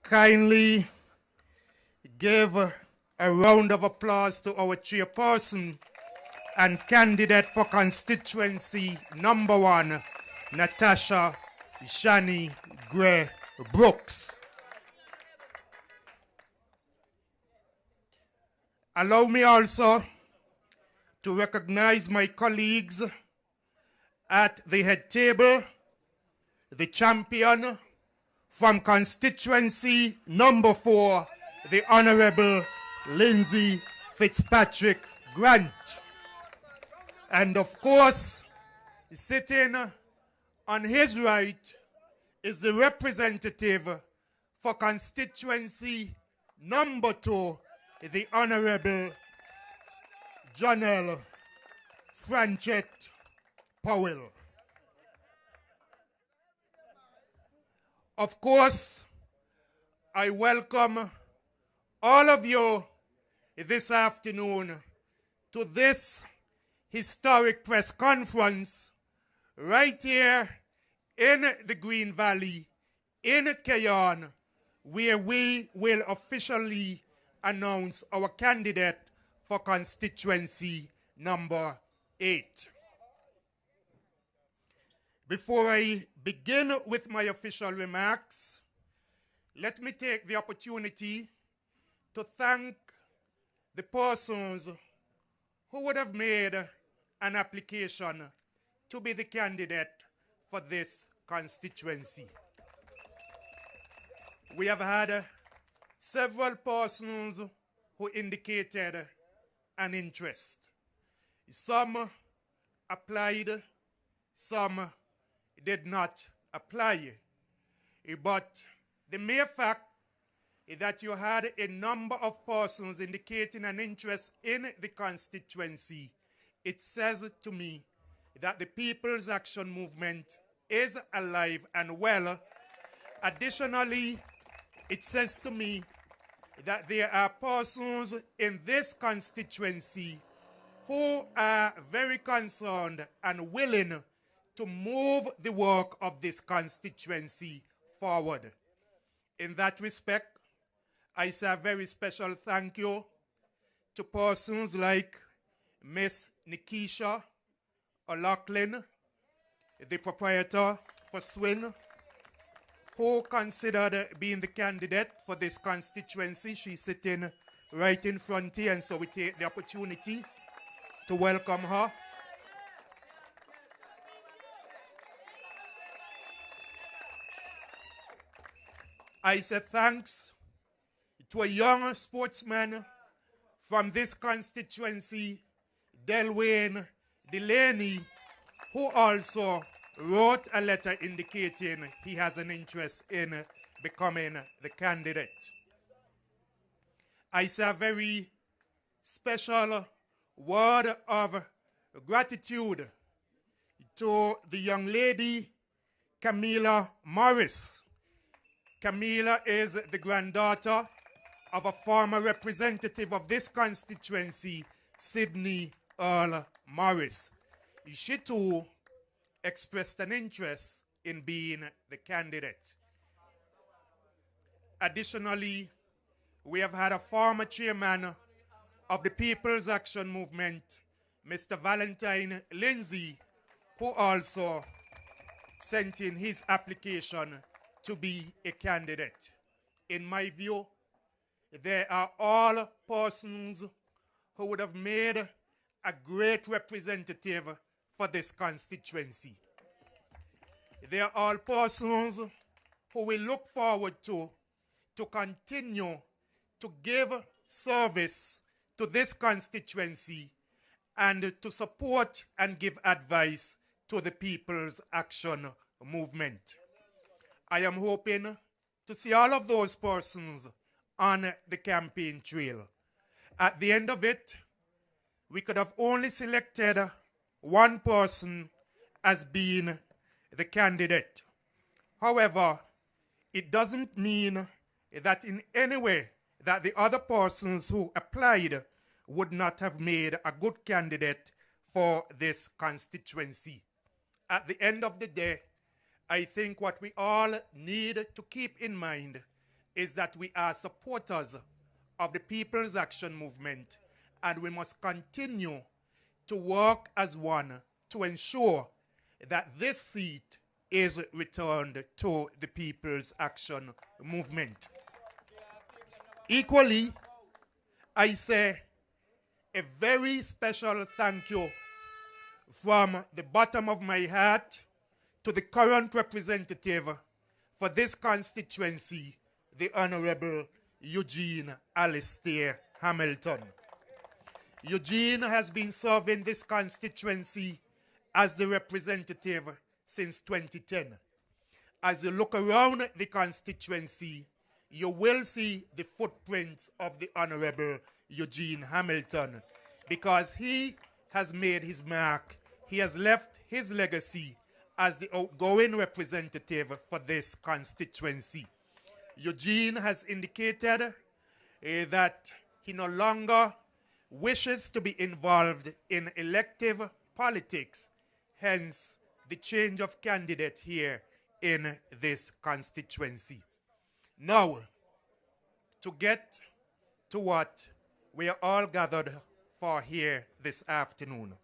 kindly give a round of applause to our chairperson and candidate for constituency number 1, Natasha Shani Gray Brooks. Allow me also to recognize my colleagues at the head table, the champion from constituency number 4, the Honorable Lindsay Fitzpatrick Grant. And of course, sitting on his right is the representative for constituency number 2, the Honorable Jonelle Franchette Powell. Of course, I welcome all of you this afternoon to this historic press conference right here in the Green Valley, in Cayon, where we will officially announce our candidate for constituency number 8. Before I begin with my official remarks, let me take the opportunity to thank the persons who would have made an application to be the candidate for this constituency. We have had several persons who indicated an interest. Some applied, some did not apply. But the mere fact that you had a number of persons indicating an interest in the constituency, it says to me that the People's Action Movement is alive and well. Additionally, it says to me that there are persons in this constituency who are very concerned and willing to move the work of this constituency forward. In that respect, I say a very special thank you to persons like Miss Nikisha O'Loughlin, the proprietor for Swing, who considered being the candidate for this constituency. She's sitting right in front here, and so we take the opportunity to welcome her. I say thanks to a young sportsman from this constituency, Delwayne Delaney, who also wrote a letter indicating he has an interest in becoming the candidate. I say a very special word of gratitude to the young lady, Camila Morris. Camila is the granddaughter of a former representative of this constituency, Sydney Earl Morris. She too expressed an interest in being the candidate. Additionally, we have had a former chairman of the People's Action Movement, Mr. Valentine Lindsay, who also sent in his application to be a candidate. In my view, they are all persons who would have made a great representative for this constituency. They are all persons who we look forward to continue to give service to this constituency and to support and give advice to the People's Action Movement. I am hoping to see all of those persons on the campaign trail. At the end of it, we could have only selected one person as being the candidate. However, it doesn't mean that in any way that the other persons who applied would not have made a good candidate for this constituency. At the end of the day, I think what we all need to keep in mind is that we are supporters of the People's Action Movement, and we must continue to work as one to ensure that this seat is returned to the People's Action Movement. Equally, I say a very special thank you from the bottom of my heart to the current representative for this constituency, the Honorable Eugene Alistair Hamilton. Eugene has been serving this constituency as the representative since 2010. As you look around the constituency, you will see the footprints of the Honorable Eugene Hamilton, because he has made his mark. He has left his legacy as the outgoing representative for this constituency. Eugene has indicated that he no longer wishes to be involved in elective politics, hence the change of candidate here in this constituency. Now, to get to what we are all gathered for here this afternoon.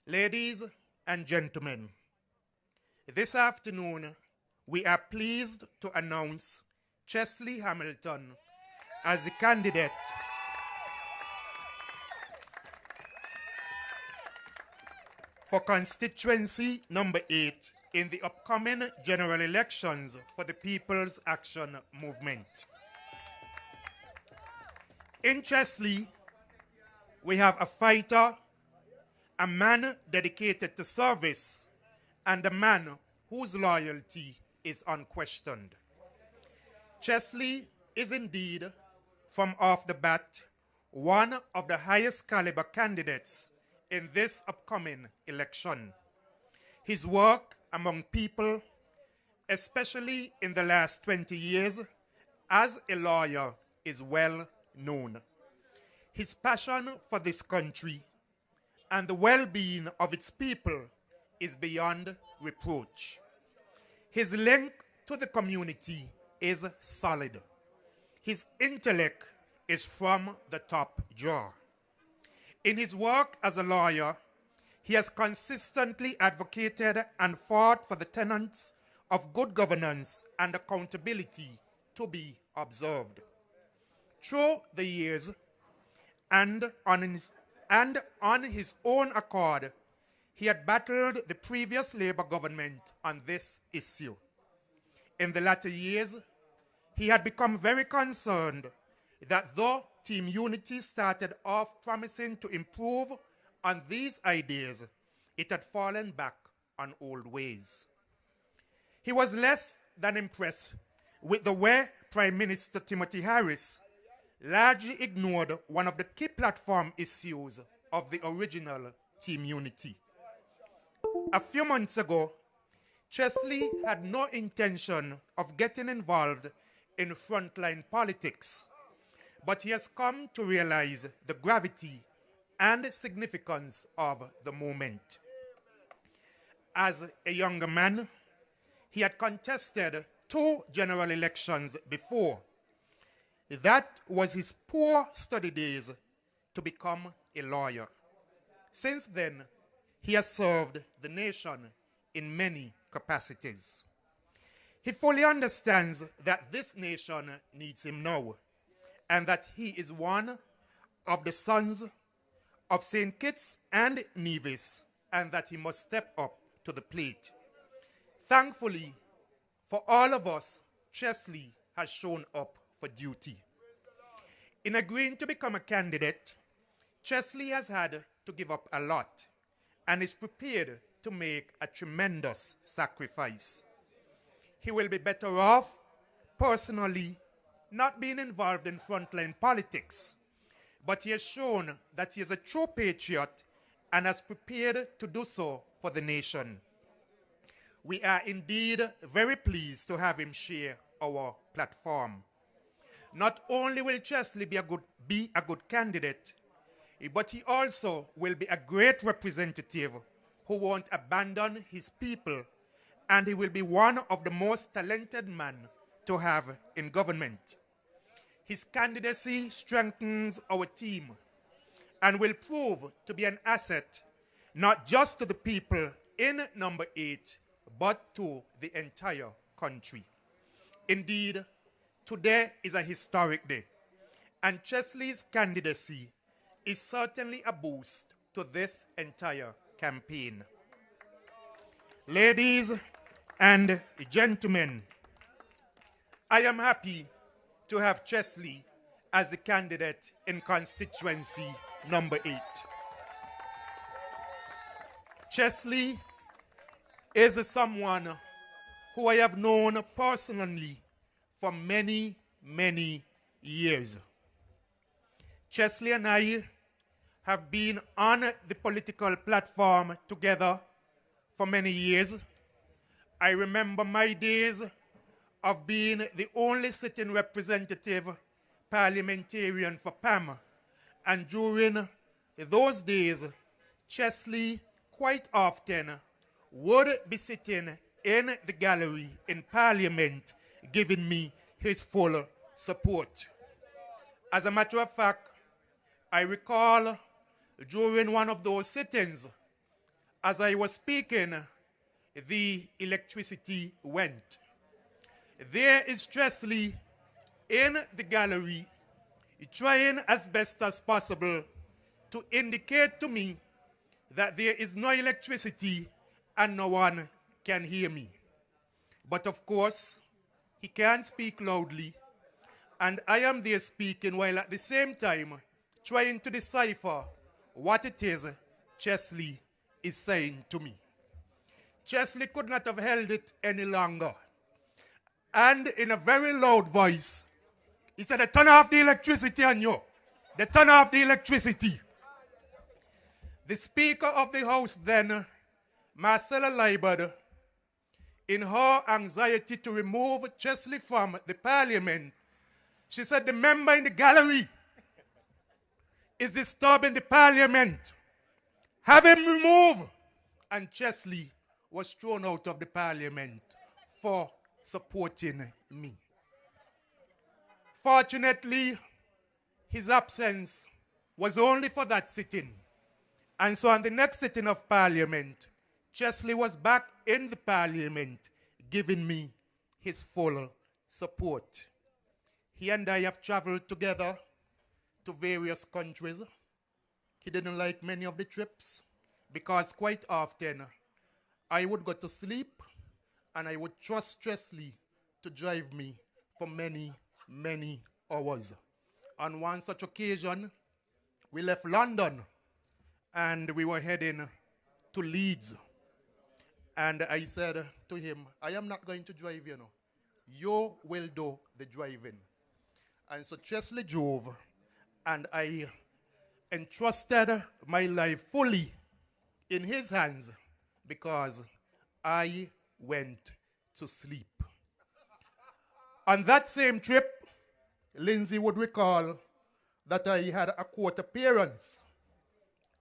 Ladies and gentlemen, this afternoon we are pleased to announce Chesley Hamilton as the candidate for constituency number 8 in the upcoming general elections for the People's Action Movement. In Chesley, we have a fighter, a man dedicated to service, and a man whose loyalty is unquestioned. Chesley is indeed, from off the bat, one of the highest caliber candidates in this upcoming election. His work among people, especially in the last 20 years as a lawyer, is well known. His passion for this country and the well-being of its people is beyond reproach. His link to the community is solid. His intellect is from the top drawer. In his work as a lawyer, he has consistently advocated and fought for the tenets of good governance and accountability to be observed. Through the years, and on his own accord, he had battled the previous Labour government on this issue. In the latter years, he had become very concerned that though Team Unity started off promising to improve on these ideas, it had fallen back on old ways. He was less than impressed with the way Prime Minister Timothy Harris largely ignored one of the key platform issues of the original Team Unity. A few months ago, Chesley had no intention of getting involved in frontline politics, but he has come to realize the gravity and significance of the moment. As a younger man, he had contested 2 general elections before. That was his poor study days to become a lawyer. Since then, he has served the nation in many capacities. He fully understands that this nation needs him now, and that he is one of the sons of St. Kitts and Nevis, and that he must step up to the plate. Thankfully, for all of us, Chesley has shown up for duty. In agreeing to become a candidate, Chesley has had to give up a lot and is prepared to make a tremendous sacrifice. He will be better off personally not being involved in frontline politics, but he has shown that he is a true patriot and has prepared to do so for the nation. We are indeed very pleased to have him share our platform. Not only will Chesley be a good candidate, but he also will be a great representative who won't abandon his people, and he will be one of the most talented men to have in government. His candidacy strengthens our team and will prove to be an asset not just to the people in number 8, but to the entire country. Indeed, today is a historic day, and Chesley's candidacy is certainly a boost to this entire campaign. Ladies and gentlemen, I am happy to have Chesley as the candidate in constituency number 8. Chesley is someone who I have known personally for many, many years. Chesley and I have been on the political platform together for many years. I remember my days of being the only sitting representative parliamentarian for PAM. And during those days, Chesley quite often would be sitting in the gallery in Parliament giving me his full support. As a matter of fact, I recall during one of those sittings, as I was speaking, the electricity went. There is Chesley in the gallery trying as best as possible to indicate to me that there is no electricity and no one can hear me. But of course, he can't speak loudly, and I am there speaking while at the same time trying to decipher what it is Chesley is saying to me. Chesley could not have held it any longer. And in a very loud voice, he said, "They turn off the electricity on you. They turn off the electricity." The Speaker of the House then, Marcella Liebert, in her anxiety to remove Chesley from the Parliament, she said, "The member in the gallery is disturbing the Parliament. Have him removed." And Chesley was thrown out of the Parliament for supporting me. Fortunately, his absence was only for that sitting. And so on the next sitting of Parliament, Chesley was back in the Parliament giving me his full support. He and I have traveled together to various countries. He didn't like many of the trips because quite often I would go to sleep and I would trust Chesley to drive me for many, many hours. On one such occasion, we left London and we were heading to Leeds. And I said to him, "I am not going to drive, you know. You will do the driving." And so Chesley drove, and I entrusted my life fully in his hands because I went to sleep. On that same trip, Lindsay would recall that I had a court appearance,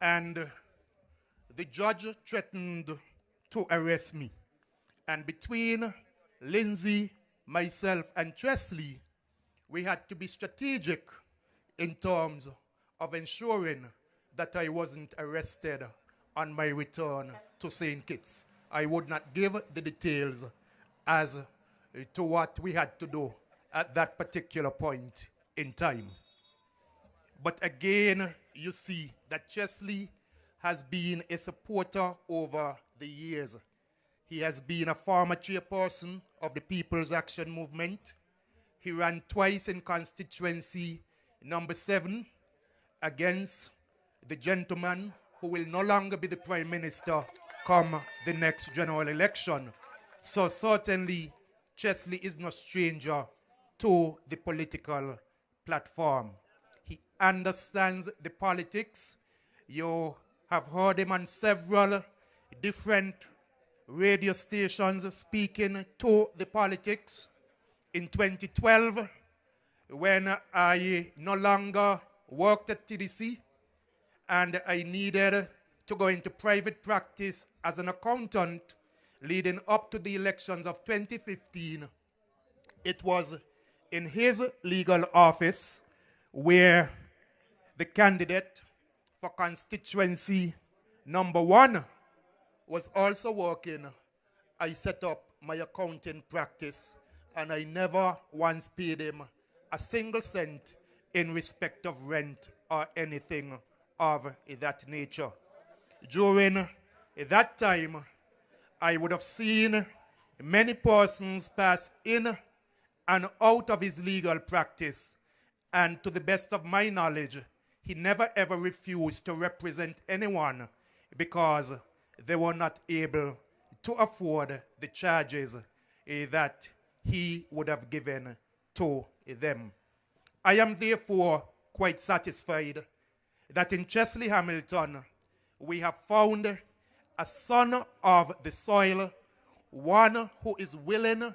and the judge threatened to arrest me. And between Lindsay, myself, and Chesley, we had to be strategic in terms of ensuring that I wasn't arrested on my return to St. Kitts. I would not give the details as to what we had to do at that particular point in time. But again, you see that Chesley has been a supporter over the years. He has been a former chairperson of the People's Action Movement. He ran twice in constituency number 7 against the gentleman who will no longer be the Prime Minister come the next general election. So certainly, Chesley is no stranger to the political platform. He understands the politics. You have heard him on several different radio stations speaking to the politics. In 2012, when I no longer worked at TDC and I needed to go into private practice as an accountant leading up to the elections of 2015, It was in his legal office where the candidate for constituency number 1 was also working. I set up my accounting practice, and I never once paid him a single cent in respect of rent or anything of that nature. During that time, I would have seen many persons pass in and out of his legal practice, and to the best of my knowledge, he never ever refused to represent anyone because they were not able to afford the charges that he would have given to them. I am therefore quite satisfied that in Chesley Hamilton we have found a son of the soil, one who is willing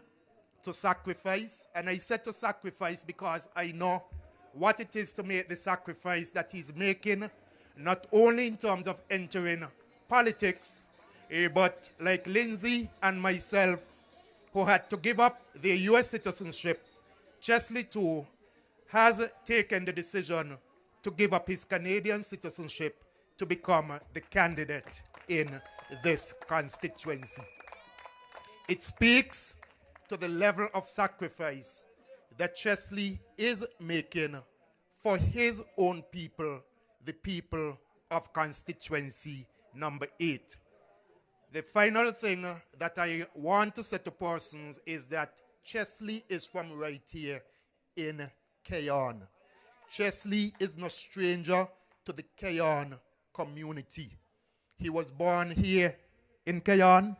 to sacrifice. And I said to sacrifice because I know what it is to make the sacrifice that he's making, not only in terms of entering politics, but like Lindsay and myself, who had to give up their U.S. citizenship, Chesley too has taken the decision to give up his Canadian citizenship to become the candidate in this constituency. It speaks to the level of sacrifice that Chesley is making for his own people, the people of constituency number 8. The final thing that I want to say to persons is that Chesley is from right here in Cayon. Chesley is no stranger to the Cayon community. He was born here in Cayon.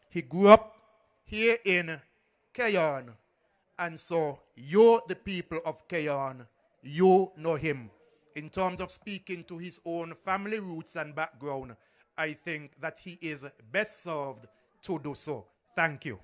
He grew up here in Cayon. And so you're the people of Cayon. You know him. In terms of speaking to his own family roots and background, I think that he is best served to do so. Thank you.